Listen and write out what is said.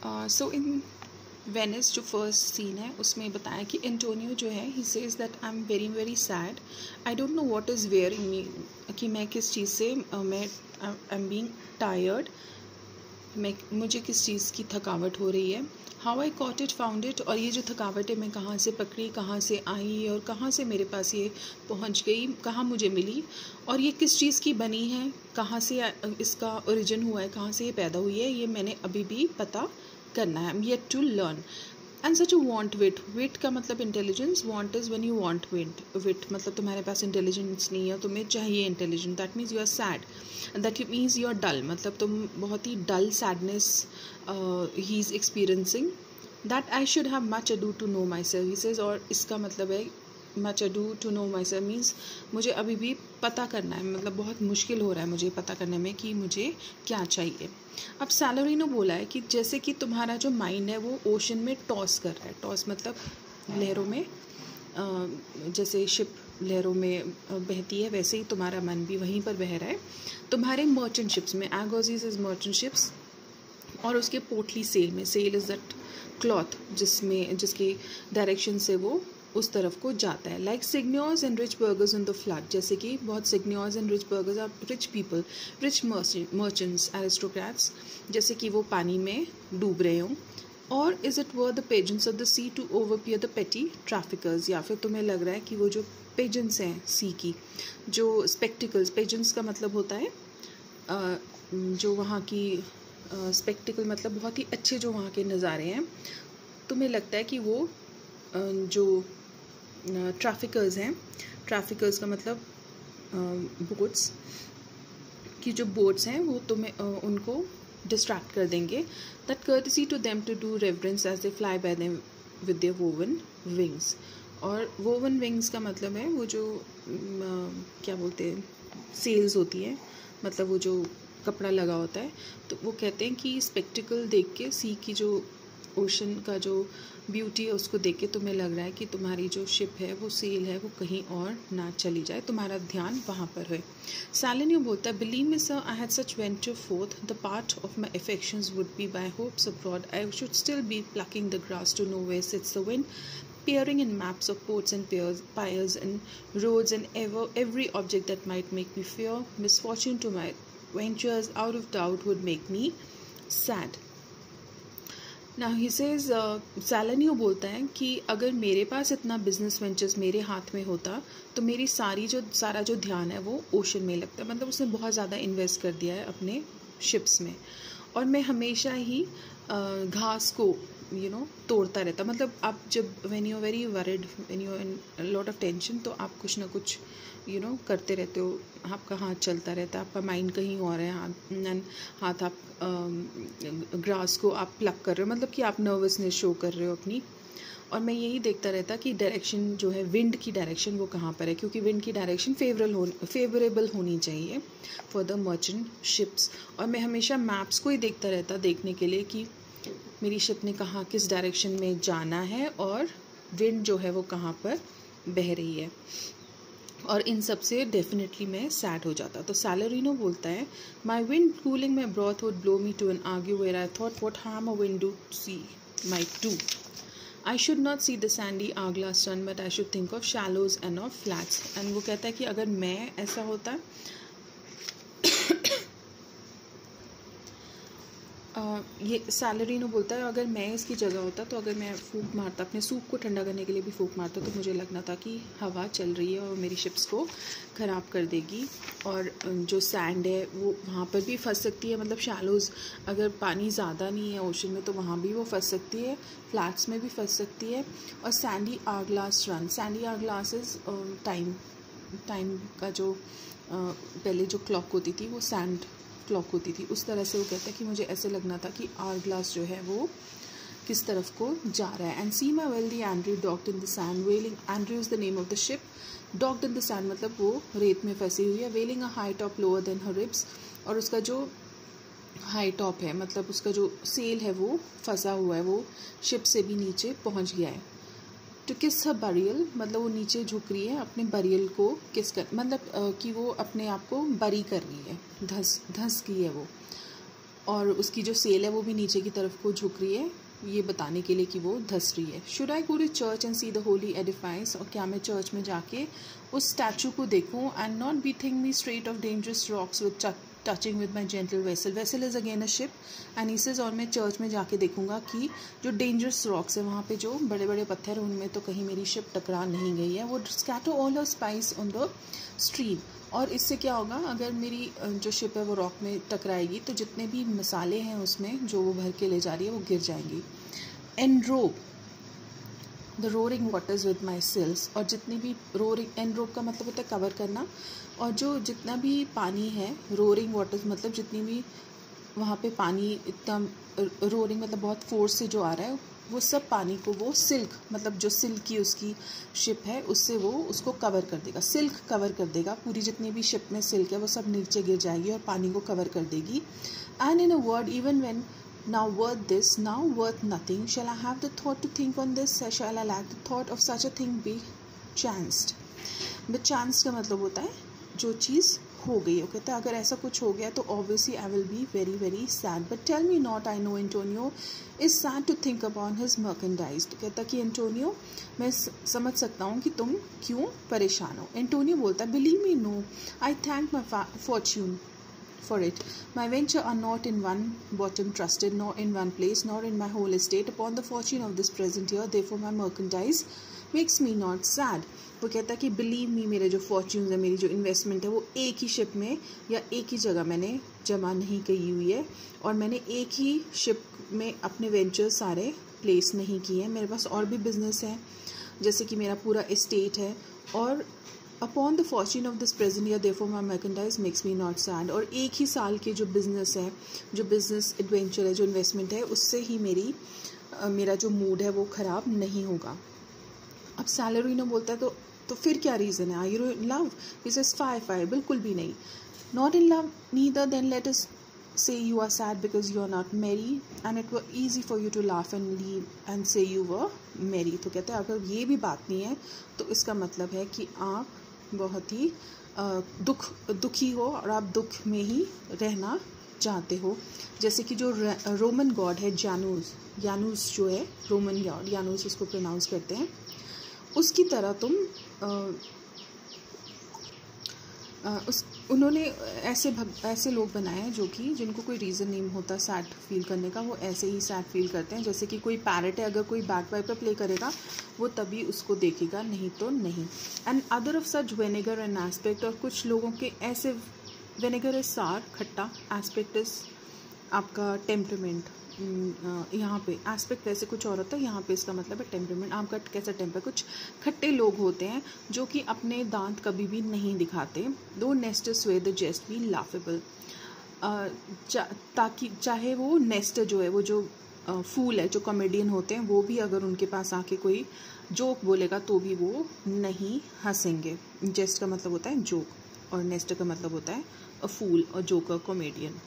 So in Venice जो first scene है उसमें बताया कि एंटोनियो जो है he says that I am very very sad, I don't know what is wearing me, कि मैं किस चीज़ से मैं आई एम बीइंग टायर्ड, मुझे किस चीज़ की थकावट हो रही है। How I cot it found it, और ये जो थकावट है मैं कहाँ से पकड़ी, कहाँ से आई और कहाँ से मेरे पास ये पहुँच गई, कहाँ मुझे मिली, और ये किस चीज़ की बनी है, कहाँ से इसका ओरिजिन हुआ है, कहाँ से ये पैदा हुई है, ये मैंने अभी भी पता करना है। I am yet to learn. And such you want wit, wit का मतलब intelligence, want is when you want wit, wit मतलब तुम्हारे पास इंटेलिजेंस नहीं है, तुम्हें चाहिए intelligence, that means you are sad, that you means you are dull, मतलब तुम बहुत ही dull sadness he is experiencing, that I should have much ado to know myself, he says, और इसका मतलब है much ado to know myself means मुझे अभी भी पता करना है, मतलब बहुत मुश्किल हो रहा है मुझे पता करने में कि मुझे क्या चाहिए। अब सैलरीनो बोला है कि जैसे कि तुम्हारा जो माइंड है वो ओशन में टॉस कर रहा है, टॉस मतलब लहरों में, जैसे शिप लहरों में बहती है वैसे ही तुम्हारा मन भी वहीं पर बह रहा है तुम्हारे मर्चेंट शिप्स में, एगोजीज इज मर्चेंट शिप्स, और उसके पोटली सेल में, सेल इज़ दैट क्लॉथ जिसके डायरेक्शन से वो उस तरफ को जाता है। Like signiors and rich burghers in the flood, जैसे कि बहुत signiors and rich burghers are rich people, rich merchants, aristocrats, जैसे कि वो पानी में डूब रहे हों। और is it were the pageants of the sea to overpeer the petty traffickers, या फिर तुम्हें लग रहा है कि वो जो पेजेंट्स हैं सी की, जो स्पेक्टिकल्स, पेजेंट्स का मतलब होता है जो वहाँ की स्पेक्टिकल मतलब बहुत ही अच्छे जो वहाँ के नज़ारे हैं, तुम्हें लगता है कि वो जो ट्रैफिकर्स हैं, ट्रैफिकर्स का मतलब बोट्स की जो बोट्स हैं वो तुम्हें उनको डिस्ट्रैक्ट कर देंगे, that courtesy to them to do reverence as they fly by them with their woven wings. और वोवन विंग्स का मतलब है वो जो क्या बोलते हैं, सेल्स होती है, मतलब वो जो कपड़ा लगा होता है, तो वो कहते हैं कि स्पेक्टिकल देख के, सी की जो ओशन का जो ब्यूटी है उसको देख के तुम्हें लग रहा है कि तुम्हारी जो शिप है वो सेल है वो कहीं और ना चली जाए, तुम्हारा ध्यान वहाँ पर है। सैलिनियो बोलता है, believe me sir, I had such venture forth, the part of my affections would be by hopes abroad, I should still be plucking the grass to know where sits the wind, peering in maps of ports and piers and roads and every object that might make me fear. Misfortune to my ventures out of doubt would make me sad. Now he says, सैलिनियो बोलता है कि अगर मेरे पास इतना business ventures मेरे हाथ में होता तो मेरी सारा जो ध्यान है वो ओशन में लगता, मतलब उसने बहुत ज़्यादा इन्वेस्ट कर दिया है अपने शिप्स में, और मैं हमेशा ही घास को तोड़ता रहता, मतलब आप जब when you very worried, when you in lot of tension, तो आप कुछ ना कुछ करते रहते हो, आपका हाथ चलता रहता है, आपका माइंड कहीं और है, हाथ आप ग्रास को आप प्लक कर रहे हो, मतलब कि आप नर्वसनेस शो कर रहे हो अपनी, और मैं यही देखता रहता कि डायरेक्शन जो है विंड की डायरेक्शन वो कहाँ पर है, क्योंकि विंड की डायरेक्शन फेवरेबल होनी चाहिए फॉर द मर्चेंट शिप्स, और मैं हमेशा मैप्स को ही देखता रहता देखने के लिए कि मेरी शिप ने कहाँ किस डायरेक्शन में जाना है और विंड जो है वो कहाँ पर बह रही है, और इन सब से डेफिनेटली मैं सैड हो जाता। तो सैलरिनो बोलता है, my wind cooling my broth would blow me to an argue where I thought what harm a wind to sea might do, I should not see the sandy hourglass run but I should think of shallows and of flats. And वो कहता है कि अगर मैं ऐसा होता, ये सैलरिनो बोलता है, अगर मैं इसकी जगह होता तो अगर मैं फूंक मारता, अपने सूप को ठंडा करने के लिए भी फूंक मारता, तो मुझे लगना था कि हवा चल रही है और मेरी शिप्स को ख़राब कर देगी, और जो सैंड है वो वहाँ पर भी फंस सकती है, मतलब शैलोज़, अगर पानी ज़्यादा नहीं है ओशन में तो वहाँ भी वो फंस सकती है, फ्लैट्स में भी फंस सकती है, और sandy hourglass run, sandy hourglass is time का जो पहले जो क्लॉक होती थी वो सैंड क्लॉक होती थी, उस तरह से वो कहता है कि मुझे ऐसे लगना था कि आवर ग्लास जो है वो किस तरफ को जा रहा है। And see my wealthy Andrew docked in the sand vailing, Andrew is the name of the ship, docked in the sand मतलब वो रेत में फंसी हुई है, vailing a high top lower than her ribs, और उसका जो हाई टॉप है मतलब उसका जो सेल है वो फंसा हुआ है, वो शिप से भी नीचे पहुंच गया है। टू किस हर बरियल मतलब वो नीचे झुक रही है अपने बरियल को किस कर, मतलब कि वो अपने आप को बरी कर रही है, धस की है वो। और उसकी जो सेल है वो भी नीचे की तरफ को झुक रही है, ये बताने के लिए कि वो धंस रही है। Should I go to church and see the holy edifice, और क्या मैं चर्च में जाके उस स्टैचू को देखूं, and not be think me straight of dangerous rocks with touching with my gentle vessel. Vessel is again a ship and he says, और मैं चर्च में जाके देखूंगा कि जो डेंजरस रॉक्स है वहाँ पे जो बड़े बड़े पत्थर हैं उनमें तो कहीं मेरी शिप टकरा नहीं गई है। वो scatter all her spice on the stream, और इससे क्या होगा, अगर मेरी जो शिप है वो रॉक में टकराएगी तो जितने भी मसाले हैं उसमें जो वो भर के ले जा रही है वो गिर जाएंगी। Enrobe the roaring waters with my sails, और जितनी भी रोरिंग, एनरोब का मतलब होता है कवर करना, और जो जितना भी पानी है, रोरिंग वाटर्स मतलब जितनी भी वहाँ पे पानी इतना, रोरिंग मतलब बहुत फोर्स से जो आ रहा है, वो सब पानी को वो सिल्क मतलब जो सिल्क की उसकी शिप है उससे वो उसको कवर कर देगा, सिल्क कवर कर देगा। पूरी जितनी भी शिप में सिल्क है वो सब नीचे गिर जाएगी और पानी को कवर कर देगी। And in a word even when now worth this, now worth nothing, shall I have the thought to think on this, shall I lack the thought of such a thing be chanced। but chanced का मतलब होता है जो चीज़ हो गई। वो कहता है अगर ऐसा कुछ हो गया तो obviously I will be very very sad, but tell me not, I know Antonio is sad to think upon his merchandise। तो कहता कि एंटोनियो मैं समझ सकता हूँ कि तुम क्यों परेशान हो। एंटोनियो बोलता है believe me no, I thank my fortune for it, my venture are not in one bottom trusted, nor in one place, nor in my whole estate upon the fortune of this present year, therefore my merchandise makes me not sad। वो कहता है कि believe me, मेरे जो fortunes है, मेरी जो investment है वो एक ही शिप में या एक ही जगह मैंने जमा नहीं की हुई है, और मैंने एक ही शिप में अपने वेंचर्स सारे प्लेस नहीं किए हैं। मेरे पास और भी बिजनेस है, जैसे कि मेरा पूरा एस्टेट है, और upon the Fortune of this present year therefore my merchandise makes me not sad, और एक ही साल के जो बिज़नेस है, जो बिज़नेस एडवेंचर है, जो इन्वेस्टमेंट है, उससे ही मेरा जो मूड है वो ख़राब नहीं होगा। अब सैलरीनो बोलता है तो फिर क्या रीज़न है, are you in love, this is fire बिल्कुल भी नहीं। Not in love neither, then let us say you are sad because you are not merry, and it were easy for you to laugh and leave and say you were merry। तो कहते हैं अगर ये भी बात नहीं है तो इसका मतलब है कि आप बहुत ही दुखी हो और आप दुख में ही रहना चाहते हो। जैसे कि जो रोमन गॉड है जानूस जो है रोमन गॉड, जानूस उसको प्रोनाउंस करते हैं, उसकी तरह तुम उन्होंने ऐसे लोग बनाए हैं जो कि जिनको कोई रीज़न नहीं होता सैड फील करने का, वो ऐसे ही सैड फील करते हैं। जैसे कि कोई पैरट है, अगर कोई बैक वाइपर प्ले करेगा वो तभी उसको देखेगा, नहीं तो नहीं। And other of such vinegar and aspect, और कुछ लोगों के ऐसे, विनेगर इज सार खट्टा, एस्पेक्ट इज आपका टेम्परमेंट। यहाँ पे एस्पेक्ट वैसे कुछ और होता है, यहाँ पे इसका मतलब है टेम्परमेंट। आपका कैसा टेम्पर, कुछ खट्टे लोग होते हैं जो कि अपने दांत कभी भी नहीं दिखाते। Though Nestors way the jest be laughable, ताकि चाहे वो नेस्टर जो है, वो जो फूल है, जो कॉमेडियन होते हैं, वो भी अगर उनके पास आके कोई जोक बोलेगा तो भी वो नहीं हंसेंगे। जेस्ट का मतलब होता है जोक, और नेस्टर का मतलब होता है अ फूल और जोकर कॉमेडियन।